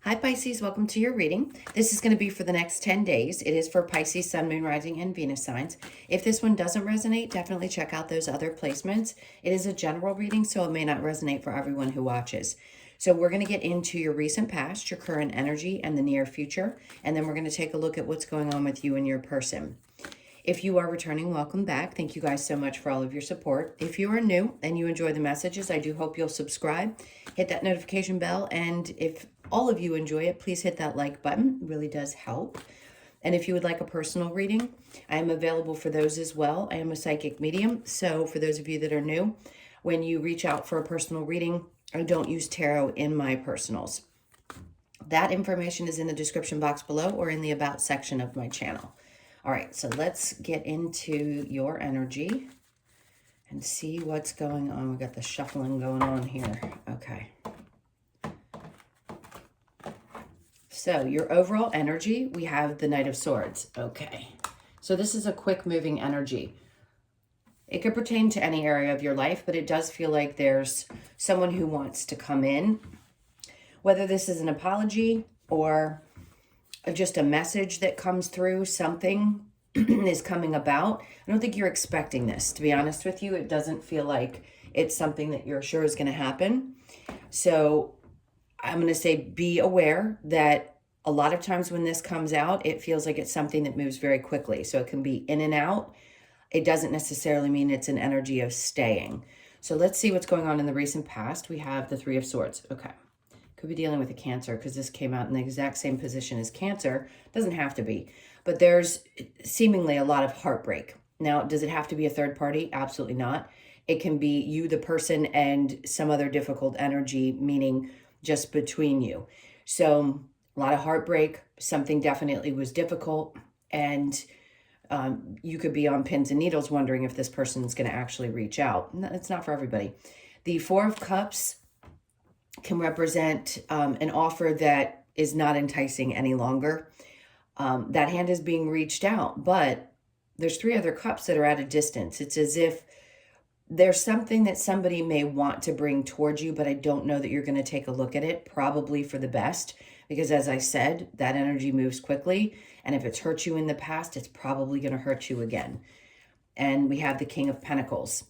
Hi Pisces, welcome to your reading. This is going to be for the next 10 days. It is for Pisces, Sun, Moon, Rising, and Venus signs. If this one doesn't resonate, definitely check out those other placements. It is a general reading, so it may not resonate for everyone who watches. So we're going to get into your recent past, your current energy, and the near future. And then we're going to take a look at what's going on with you and your person. If you are returning, welcome back. Thank you guys so much for all of your support. If you are new and you enjoy the messages, I do hope you'll subscribe, hit that notification bell, and if all of you enjoy it, please hit that like button. It really does help. And if you would like a personal reading, I am available for those as well. I am a psychic medium, so for those of you that are new, when you reach out for a personal reading, I don't use tarot in my personals. That information is in the description box below or in the About section of my channel. All right, so let's get into your energy and see what's going on. We got the shuffling going on here. Okay. So your overall energy, we have the Knight of Swords. Okay. So this is a quick moving energy. It could pertain to any area of your life, but it does feel like there's someone who wants to come in, whether this is an apology or just a message that comes through, something is coming about. I don't think you're expecting this, to be honest with you. It doesn't feel like it's something that you're sure is going to happen. So I'm going to say be aware that a lot of times when this comes out, it feels like it's something that moves very quickly. So it can be in and out. It doesn't necessarily mean it's an energy of staying. So let's see what's going on in the recent past. We have the Three of Swords. Okay. Could be dealing with a Cancer because this came out in the exact same position as Cancer. Doesn't have to be, but there's seemingly a lot of heartbreak. Now, does it have to be a third party? Absolutely not. It can be you, the person, and some other difficult energy, meaning just between you. So a lot of heartbreak. Something definitely was difficult, and you could be on pins and needles wondering if this person's going to actually reach out. It's not for everybody. The Four of Cups can represent an offer that is not enticing any longer. That hand is being reached out, but there's three other cups that are at a distance. It's as if there's something that somebody may want to bring towards you, but I don't know that you're going to take a look at it, probably for the best, because as I said, that energy moves quickly. And if it's hurt you in the past, it's probably going to hurt you again. And we have the King of Pentacles.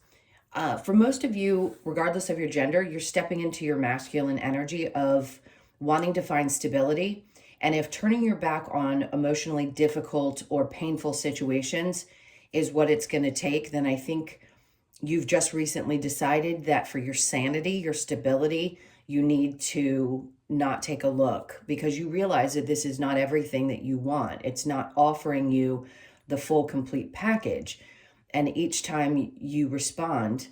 For most of you, regardless of your gender, you're stepping into your masculine energy of wanting to find stability. And if turning your back on emotionally difficult or painful situations is what it's going to take, then I think you've just recently decided that for your sanity, your stability, you need to not take a look because you realize that this is not everything that you want. It's not offering you the full, complete package. And each time you respond,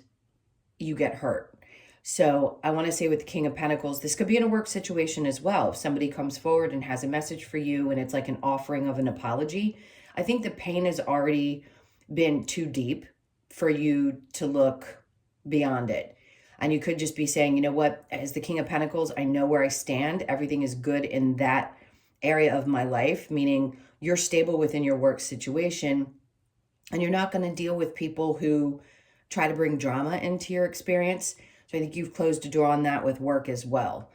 you get hurt. So I want to say with the King of Pentacles, this could be in a work situation as well. If somebody comes forward and has a message for you and it's like an offering of an apology, I think the pain has already been too deep for you to look beyond it. And you could just be saying, you know what, as the King of Pentacles, I know where I stand. Everything is good in that area of my life, meaning you're stable within your work situation. And you're not going to deal with people who try to bring drama into your experience. So I think you've closed a door on that with work as well.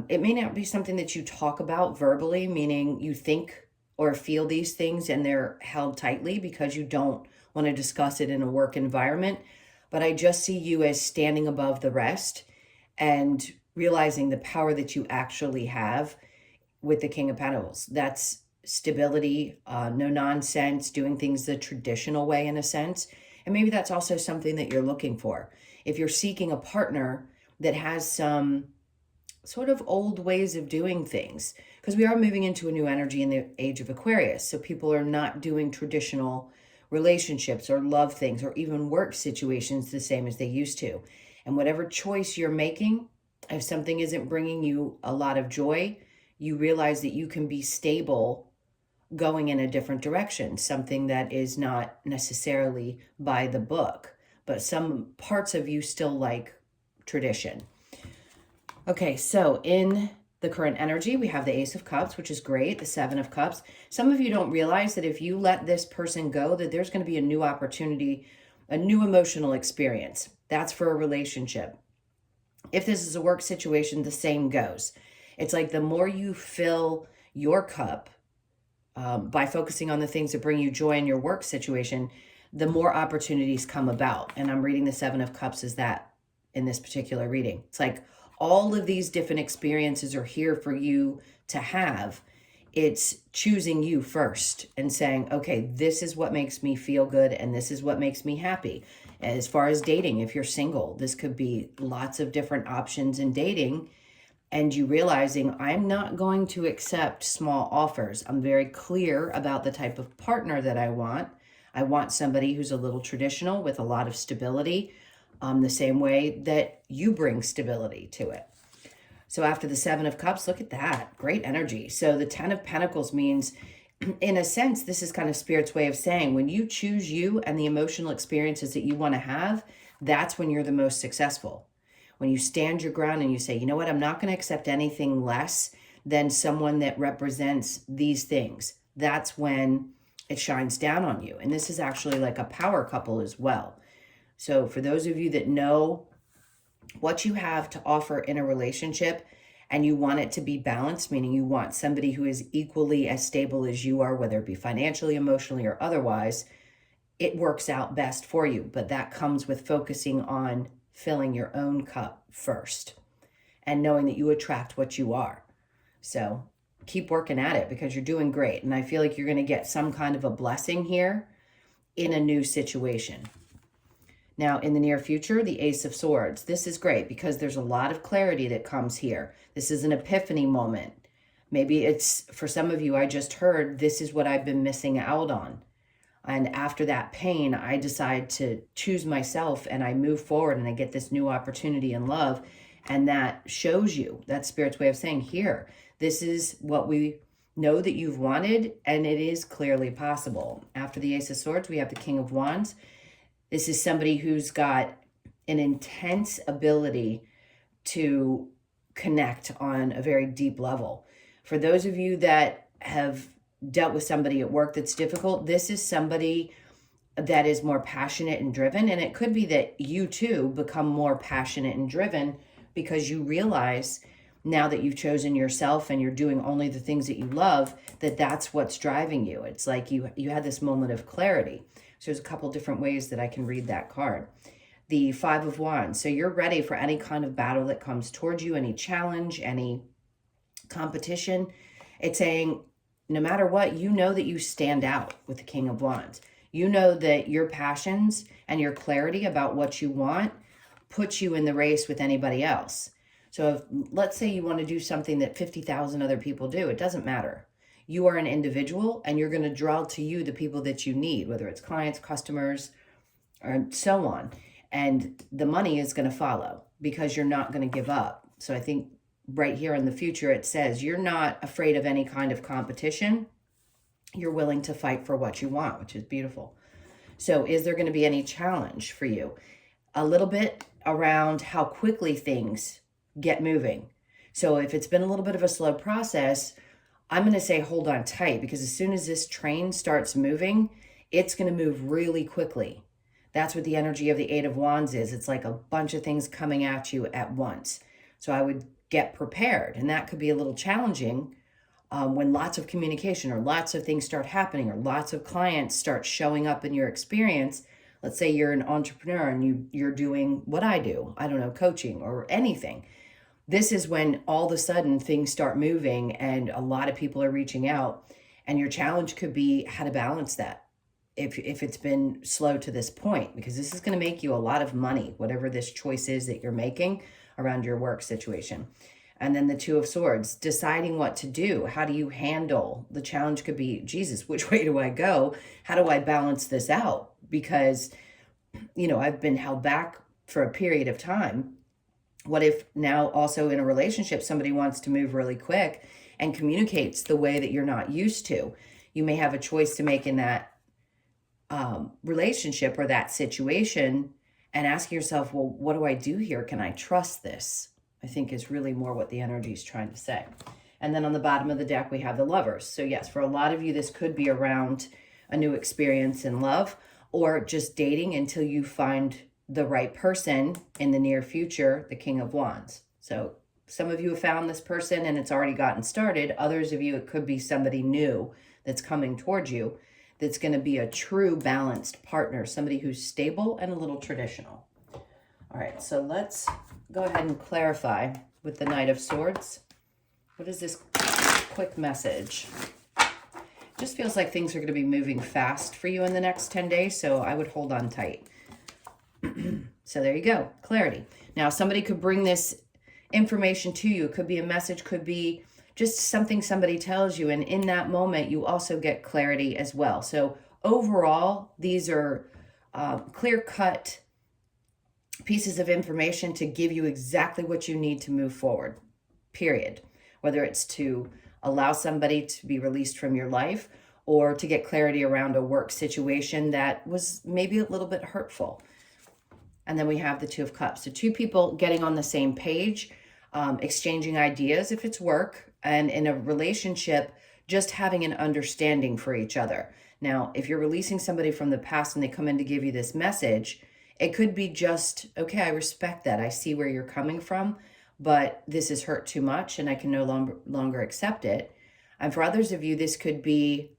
It may not be something that you talk about verbally, meaning you think or feel these things and they're held tightly because you don't want to discuss it in a work environment. But I just see you as standing above the rest and realizing the power that you actually have with the King of Pentacles. That's stability, no nonsense, doing things the traditional way in a sense. And maybe that's also something that you're looking for. If you're seeking a partner that has some sort of old ways of doing things, because we are moving into a new energy in the age of Aquarius. So people are not doing traditional relationships or love things or even work situations the same as they used to. And whatever choice you're making, if something isn't bringing you a lot of joy, you realize that you can be stable going in a different direction, something that is not necessarily by the book, but some parts of you still like tradition. Okay, so in the current energy, we have the Ace of Cups, which is great, the Seven of Cups. Some of you don't realize that if you let this person go, that there's going to be a new opportunity, a new emotional experience. That's for a relationship. If this is a work situation, the same goes. It's like the more you fill your cup by focusing on the things that bring you joy in your work situation, the more opportunities come about. And I'm reading the Seven of Cups as that in this particular reading. It's like all of these different experiences are here for you to have. It's choosing you first and saying, okay, this is what makes me feel good and this is what makes me happy. As far as dating, if you're single, this could be lots of different options in dating, and you realizing I'm not going to accept small offers. I'm very clear about the type of partner that I want. I want somebody who's a little traditional with a lot of stability, the same way that you bring stability to it. So after the Seven of Cups, look at that. Great energy. So the Ten of Pentacles means, in a sense, this is kind of Spirit's way of saying, when you choose you and the emotional experiences that you want to have, that's when you're the most successful. When you stand your ground and you say, you know what, I'm not going to accept anything less than someone that represents these things. That's when it shines down on you. And this is actually like a power couple as well. So for those of you that know what you have to offer in a relationship and you want it to be balanced, meaning you want somebody who is equally as stable as you are, whether it be financially, emotionally, or otherwise, it works out best for you. But that comes with focusing on filling your own cup first and knowing that you attract what you are. So keep working at it because you're doing great. And I feel like you're going to get some kind of a blessing here in a new situation. Now, in the near future, the Ace of Swords. This is great because there's a lot of clarity that comes here. This is an epiphany moment. Maybe it's, for some of you, I just heard, this is what I've been missing out on. And after that pain, I decide to choose myself and I move forward and I get this new opportunity in love. And that shows you, that's Spirit's way of saying, here, this is what we know that you've wanted, and it is clearly possible. After the Ace of Swords, we have the King of Wands. This is somebody who's got an intense ability to connect on a very deep level. For those of you that have dealt with somebody at work that's difficult, this is somebody that is more passionate and driven. And it could be that you too become more passionate and driven because you realize now that you've chosen yourself and you're doing only the things that you love, that that's what's driving you. It's like you had this moment of clarity. So there's a couple different ways that I can read that card. The Five of Wands. So you're ready for any kind of battle that comes towards you, any challenge, any competition. It's saying, no matter what, you know that you stand out with the King of Wands. You know that your passions and your clarity about what you want puts you in the race with anybody else. So if, let's say you want to do something that 50,000 other people do, it doesn't matter. You are an individual and you're going to draw to you the people that you need, whether it's clients, customers, or so on. And the money is going to follow because you're not going to give up. So I think right here in the future, it says you're not afraid of any kind of competition. You're willing to fight for what you want, which is beautiful. So is there going to be any challenge for you? A little bit around how quickly things get moving. So if it's been a little bit of a slow process, I'm going to say hold on tight, because as soon as this train starts moving, it's going to move really quickly. That's what the energy of the Eight of Wands is. It's like a bunch of things coming at you at once. So I would get prepared. And that could be a little challenging when lots of communication or lots of things start happening or lots of clients start showing up in your experience. Let's say you're an entrepreneur and you're doing what I do, I don't know, coaching or anything. This is when all of a sudden things start moving and a lot of people are reaching out, and your challenge could be how to balance that if it's been slow to this point, because this is going to make you a lot of money, whatever this choice is that you're making around your work situation. And then the Two of Swords, deciding what to do. How do you handle? The challenge could be, Jesus, which way do I go? How do I balance this out? Because, you know, I've been held back for a period of time. What if now also in a relationship, somebody wants to move really quick and communicates the way that you're not used to? You may have a choice to make in that relationship or that situation, and ask yourself, well, what do I do here? Can I trust this? I think is really more what the energy is trying to say. And then on the bottom of the deck, we have the Lovers. So yes, for a lot of you, this could be around a new experience in love or just dating until you find the right person in the near future, the King of Wands. So Some of you have found this person and it's already gotten started. Others of you, it could be somebody new that's coming towards you that's going to be a true balanced partner, somebody who's stable and a little traditional. All right, so let's go ahead and clarify with the Knight of Swords. What is this quick message? Just feels like things are going to be moving fast for you in the next 10 days, so I would hold on tight. So there you go, clarity. Now, somebody could bring this information to you. It could be a message, could be just something somebody tells you, and in that moment, you also get clarity as well. So overall, these are clear-cut pieces of information to give you exactly what you need to move forward, period. Whether it's to allow somebody to be released from your life or to get clarity around a work situation that was maybe a little bit hurtful. And then we have the Two of Cups. So two people getting on the same page, exchanging ideas if it's work, and in a relationship, just having an understanding for each other. Now, if you're releasing somebody from the past and they come in to give you this message, it could be just, okay, I respect that. I see where you're coming from, but this has hurt too much and I can no longer accept it. And for others of you, this could be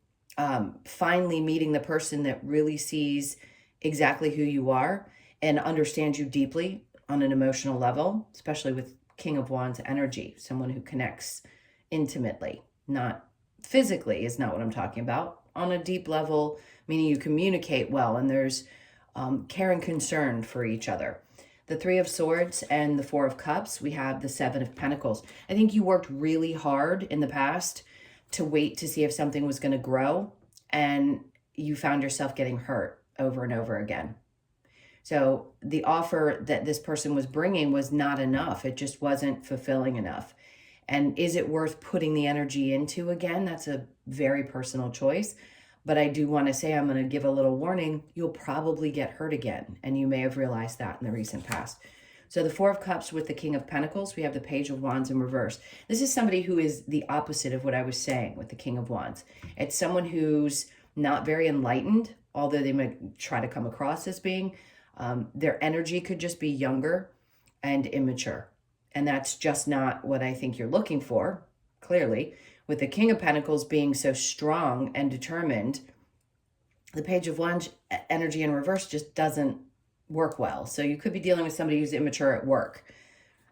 finally meeting the person that really sees exactly who you are and understands you deeply on an emotional level, especially with King of Wands energy, someone who connects intimately, not physically is not what I'm talking about, on a deep level, meaning you communicate well and there's care and concern for each other. The Three of Swords and the Four of Cups, we have the Seven of Pentacles. I think you worked really hard in the past to wait to see if something was going to grow, and you found yourself getting hurt over and over again. So the offer that this person was bringing was not enough. It just wasn't fulfilling enough. And is it worth putting the energy into again? That's a very personal choice. But I do want to say, I'm going to give a little warning. You'll probably get hurt again. And you may have realized that in the recent past. So the Four of Cups with the King of Pentacles, we have the Page of Wands in reverse. This is somebody who is the opposite of what I was saying with the King of Wands. It's someone who's not very enlightened, although they might try to come across as being. Their energy could just be younger and immature. And that's just not what I think you're looking for, clearly. With the King of Pentacles being so strong and determined, the Page of Wands energy in reverse just doesn't work well. So you could be dealing with somebody who's immature at work.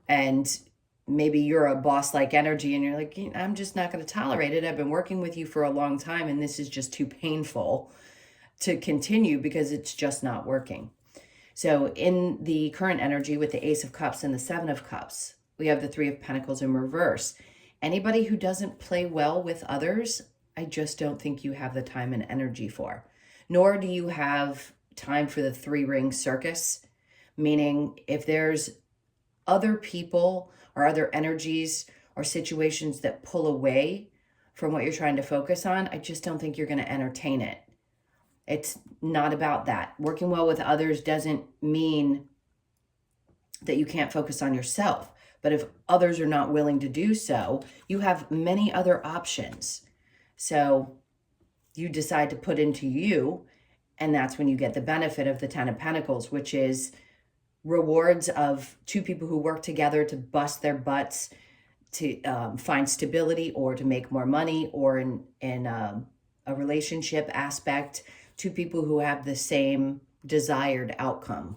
And maybe you're a boss-like energy and you're like, I'm just not going to tolerate it. I've been working with you for a long time and this is just too painful to continue because it's just not working. So in the current energy with the Ace of Cups and the Seven of Cups, we have the Three of Pentacles in reverse. Anybody who doesn't play well with others, I just don't think you have the time and energy for. Nor do you have time for the three-ring circus, meaning if there's other people or other energies or situations that pull away from what you're trying to focus on, I just don't think you're going to entertain it. It's not about that. Working well with others doesn't mean that you can't focus on yourself. But if others are not willing to do so, you have many other options. So you decide to put into you, and that's when you get the benefit of the Ten of Pentacles, which is rewards of two people who work together to bust their butts to find stability or to make more money, or in a relationship aspect, two people who have the same desired outcome,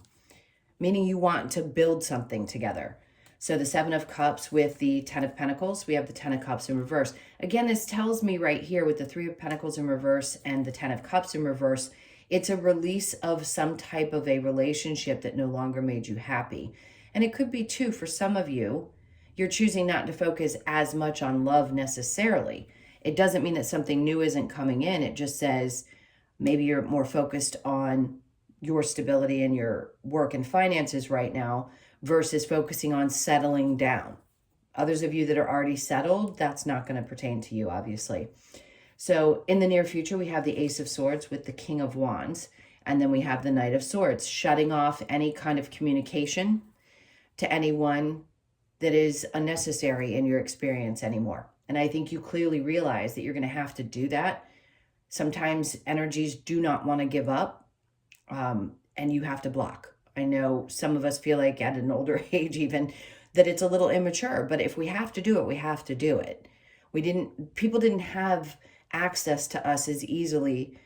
meaning you want to build something together. So the Seven of Cups with the Ten of Pentacles, we have the Ten of Cups in reverse. Again, this tells me right here with the Three of Pentacles in reverse and the Ten of Cups in reverse, it's a release of some type of a relationship that no longer made you happy. And it could be too, for some of you, you're choosing not to focus as much on love necessarily. It doesn't mean that something new isn't coming in. It just says maybe you're more focused on your stability and your work and finances right now versus focusing on settling down. Others of you that are already settled, that's not going to pertain to you, obviously. So in the near future, we have the Ace of Swords with the King of Wands, and then we have the Knight of Swords, shutting off any kind of communication to anyone that is unnecessary in your experience anymore. And I think you clearly realize that you're going to have to do that. Sometimes energies do not want to give up, and you have to block. I know some of us feel like at an older age even that it's a little immature. But if we have to do it, we have to do it. People didn't have access to us as easily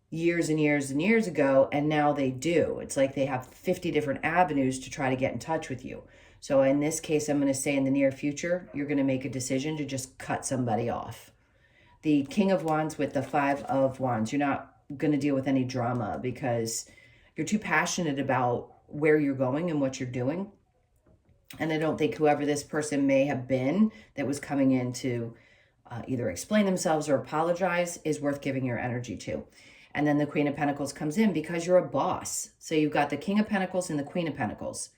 years and years and years ago, and now they do. It's like they have 50 different avenues to try to get in touch with you. So in this case, I'm going to say in the near future, you're going to make a decision to just cut somebody off. The King of Wands with the Five of Wands, you're not going to deal with any drama because you're too passionate about where you're going and what you're doing. And I don't think whoever this person may have been that was coming in to either explain themselves or apologize is worth giving your energy to. And then the Queen of Pentacles comes in because you're a boss. So you've got the King of Pentacles and the Queen of Pentacles.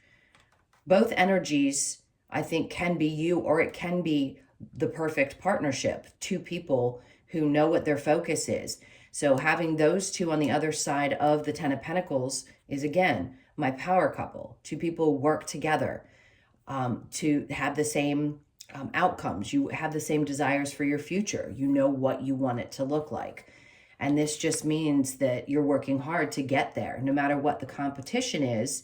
Both energies, I think, can be you, or it can be the perfect partnership. Two people who know what their focus is. So having those two on the other side of the Ten of Pentacles is, again, my power couple. Two people work together to have the same outcomes. You have the same desires for your future. You know what you want it to look like. And this just means that you're working hard to get there, no matter what the competition is.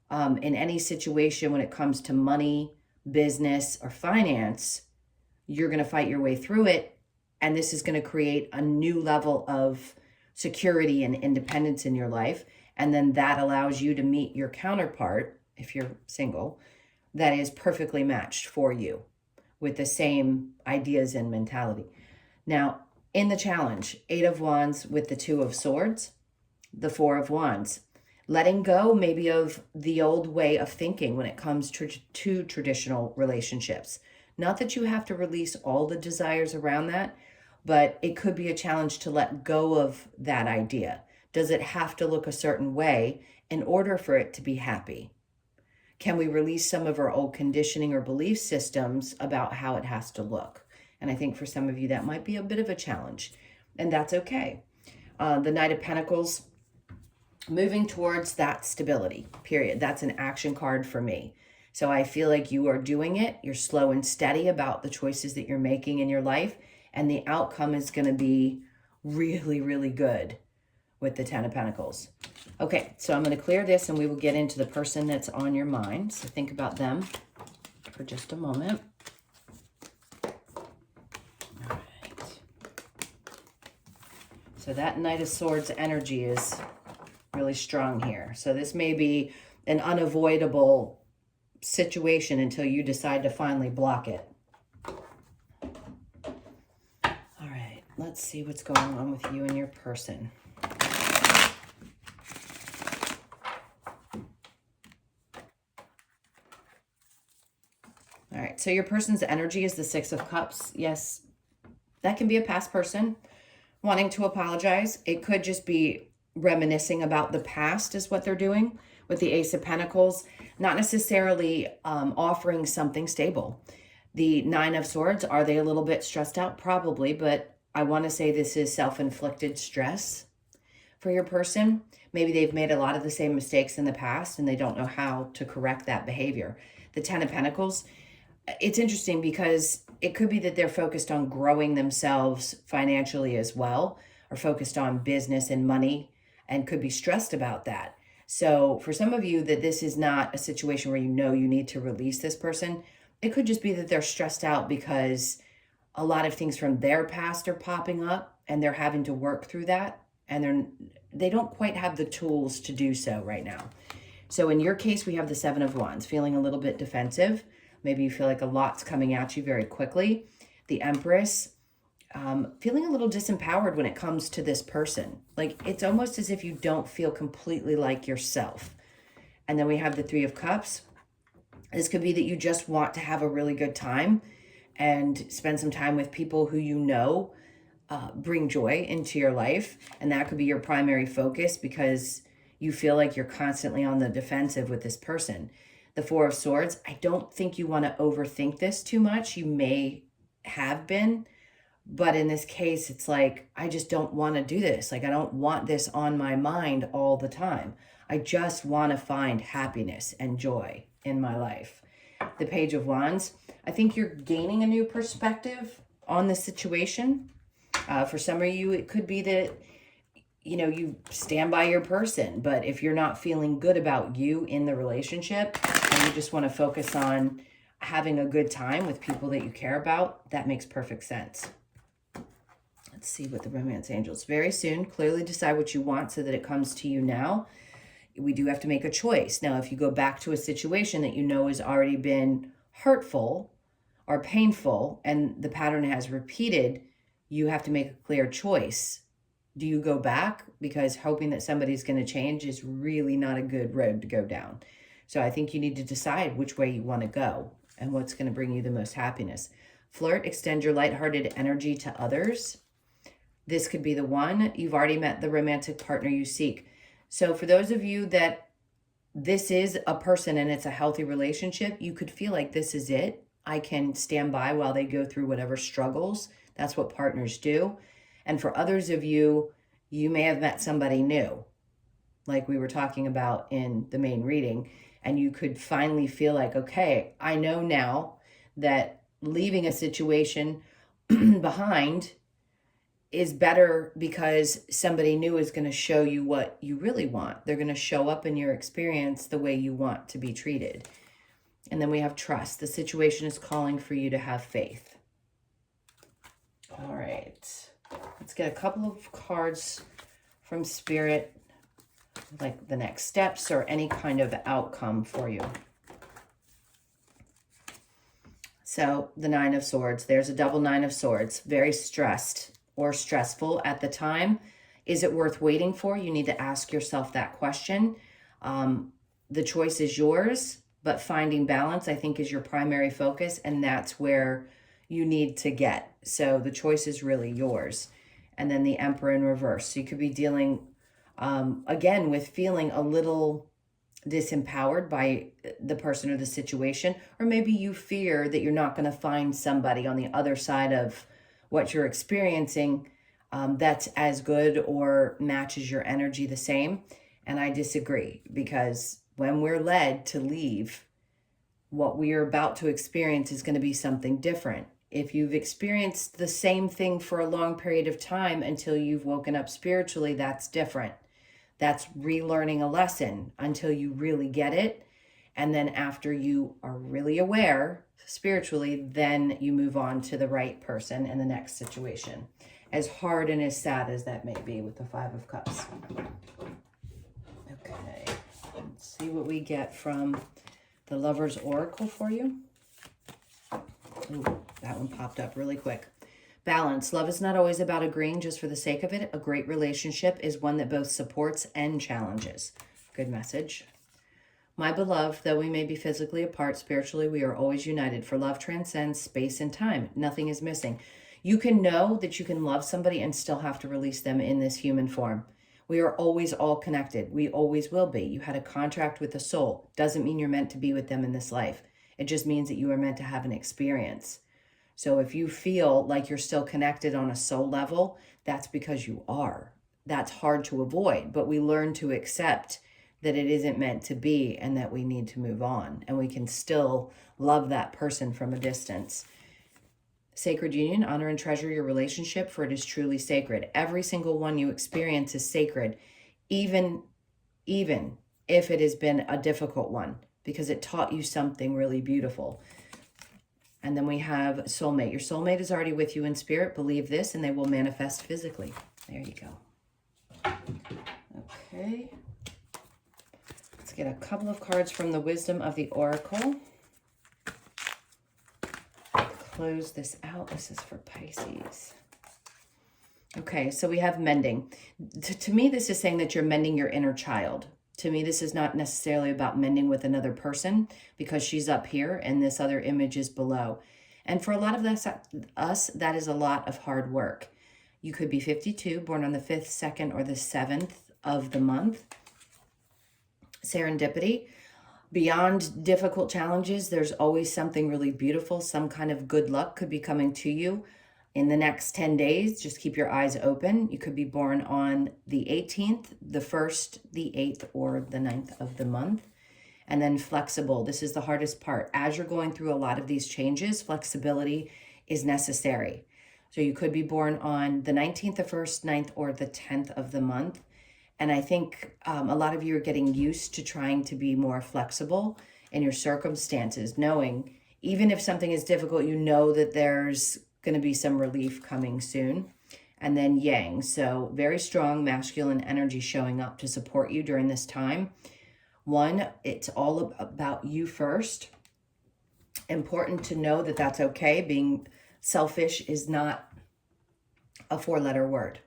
In any situation when it comes to money, business, or finance, you're going to fight your way through it. And this is going to create a new level of security and independence in your life. And then that allows you to meet your counterpart, if you're single, that is perfectly matched for you with the same ideas and mentality. Now, in the challenge, Eight of Wands with the Two of Swords, the Four of Wands. Letting go maybe of the old way of thinking when it comes to traditional relationships. Not that you have to release all the desires around that, but it could be a challenge to let go of that idea. Does it have to look a certain way in order for it to be happy? Can we release some of our old conditioning or belief systems about how it has to look? And I think for some of you, that might be a bit of a challenge, and that's okay. The Knight of Pentacles, moving towards that stability, period. That's an action card for me. So I feel like you are doing it. You're slow and steady about the choices that you're making in your life, and the outcome is going to be really, really good with the Ten of Pentacles. Okay, so I'm going to clear this and we will get into the person that's on your mind. So think about them for just a moment. All right. So that Knight of Swords energy is really strong here. So this may be an unavoidable situation until you decide to finally block it. All right, let's see what's going on with you and your person. All right, so your person's energy is the Six of Cups. Yes, that can be a past person wanting to apologize. It could just be reminiscing about the past is what they're doing with the Ace of Pentacles, not necessarily offering something stable. The Nine of Swords, are they a little bit stressed out? Probably, but I want to say this is self-inflicted stress for your person. Maybe they've made a lot of the same mistakes in the past and they don't know how to correct that behavior. The Ten of Pentacles, it's interesting because it could be that they're focused on growing themselves financially as well, or focused on business and money, and could be stressed about that. So for some of you, that this is not a situation where you know you need to release this person. It could just be that they're stressed out because a lot of things from their past are popping up and they're having to work through that, and they don't quite have the tools to do so right now. So in your case, we have the Seven of Wands, feeling a little bit defensive. Maybe you feel like a lot's coming at you very quickly. The Empress, feeling a little disempowered when it comes to this person. Like it's almost as if you don't feel completely like yourself. And then we have the Three of Cups. This could be that you just want to have a really good time and spend some time with people who you know bring joy into your life. And that could be your primary focus because you feel like you're constantly on the defensive with this person. The Four of Swords, I don't think you want to overthink this too much. You may have been, but in this case, it's like, I just don't want to do this. Like, I don't want this on my mind all the time. I just want to find happiness and joy in my life. The Page of Wands, I think you're gaining a new perspective on the situation. For some of you, it could be that, you know, you stand by your person, but if you're not feeling good about you in the relationship, and you just want to focus on having a good time with people that you care about, that makes perfect sense. Let's see what the romance angels. Very soon, clearly decide what you want so that it comes to you now. We do have to make a choice. Now, if you go back to a situation that you know has already been hurtful or painful and the pattern has repeated, you have to make a clear choice. Do you go back? Because hoping that somebody's going to change is really not a good road to go down. So I think you need to decide which way you want to go and what's going to bring you the most happiness. Flirt, extend your lighthearted energy to others. This could be the one. You've already met the romantic partner you seek. So for those of you that this is a person and it's a healthy relationship, you could feel like this is it. I can stand by while they go through whatever struggles. That's what partners do. And for others of you, you may have met somebody new, like we were talking about in the main reading, and you could finally feel like, okay, I know now that leaving a situation behind is better because somebody new is going to show you what you really want. They're going to show up in your experience the way you want to be treated. And then we have trust. The situation is calling for you to have faith. All right. Let's get a couple of cards from Spirit, like the next steps or any kind of outcome for you. So the Nine of Swords, there's a double Nine of Swords, very stressed or stressful at the time. Is it worth waiting for? You need to ask yourself that question. The choice is yours, but finding balance, I think, is your primary focus, and that's where you need to get. So the choice is really yours. And then the Emperor in reverse. So you could be dealing, again, with feeling a little disempowered by the person or the situation, or maybe you fear that you're not going to find somebody on the other side of what you're experiencing that's as good or matches your energy the same. And I disagree, because when we're led to leave, what we are about to experience is going to be something different. If you've experienced the same thing for a long period of time until you've woken up spiritually, that's different. That's relearning a lesson until you really get it. And then after you are really aware spiritually, then you move on to the right person in the next situation. As hard and as sad as that may be with the Five of Cups. Okay, let's see what we get from the Lover's Oracle for you. Ooh, that one popped up really quick. Balance. Love is not always about agreeing just for the sake of it. A great relationship is one that both supports and challenges. Good message. My beloved, though we may be physically apart, spiritually we are always united, for love transcends space and time. Nothing is missing. You can know that you can love somebody and still have to release them in this human form. We are always all connected. We always will be. You had a contract with the soul. Doesn't mean you're meant to be with them in this life. It just means that you are meant to have an experience. So if you feel like you're still connected on a soul level, that's because you are. That's hard to avoid, but we learn to accept that it isn't meant to be and that we need to move on, and we can still love that person from a distance. Sacred union, honor and treasure your relationship, for it is truly sacred. Every single one you experience is sacred, even if it has been a difficult one, because it taught you something really beautiful. And then we have soulmate. Your soulmate is already with you in spirit. Believe this and they will manifest physically. There you go. Okay. Let's get a couple of cards from the Wisdom of the Oracle. Close this out. This is for Pisces. Okay, so we have mending. To me, this is saying that you're mending your inner child. To me, this is not necessarily about mending with another person, because she's up here and this other image is below. And for a lot of us, that is a lot of hard work. You could be 52, born on the 5th, 2nd, or the 7th of the month. Serendipity. Beyond difficult challenges, there's always something really beautiful. Some kind of good luck could be coming to you in the next 10 days. Just keep your eyes open. You could be born on the 18th, the 1st, the 8th, or the 9th of the month. And then flexible. This is the hardest part. As you're going through a lot of these changes, flexibility is necessary. So you could be born on the 19th, the 1st, 9th, or the 10th of the month. And I think a lot of you are getting used to trying to be more flexible. in your circumstances, knowing even if something is difficult, you know that there's going to be some relief coming soon. And then Yang, so very strong masculine energy showing up to support you during this time. One, it's all about you first. Important to know that that's okay. Being selfish is not a 4-letter word.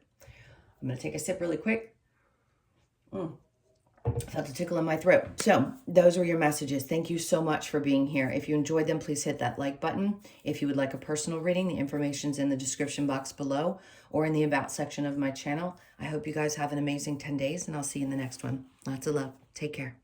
I'm going to take a sip really quick. Felt a tickle in my throat. So those were your messages. Thank you so much for being here. If you enjoyed them, please hit that like button. If you would like a personal reading, the information's in the description box below or in the about section of my channel. I hope you guys have an amazing 10 days, and I'll see you in the next one. Lots of love. Take care.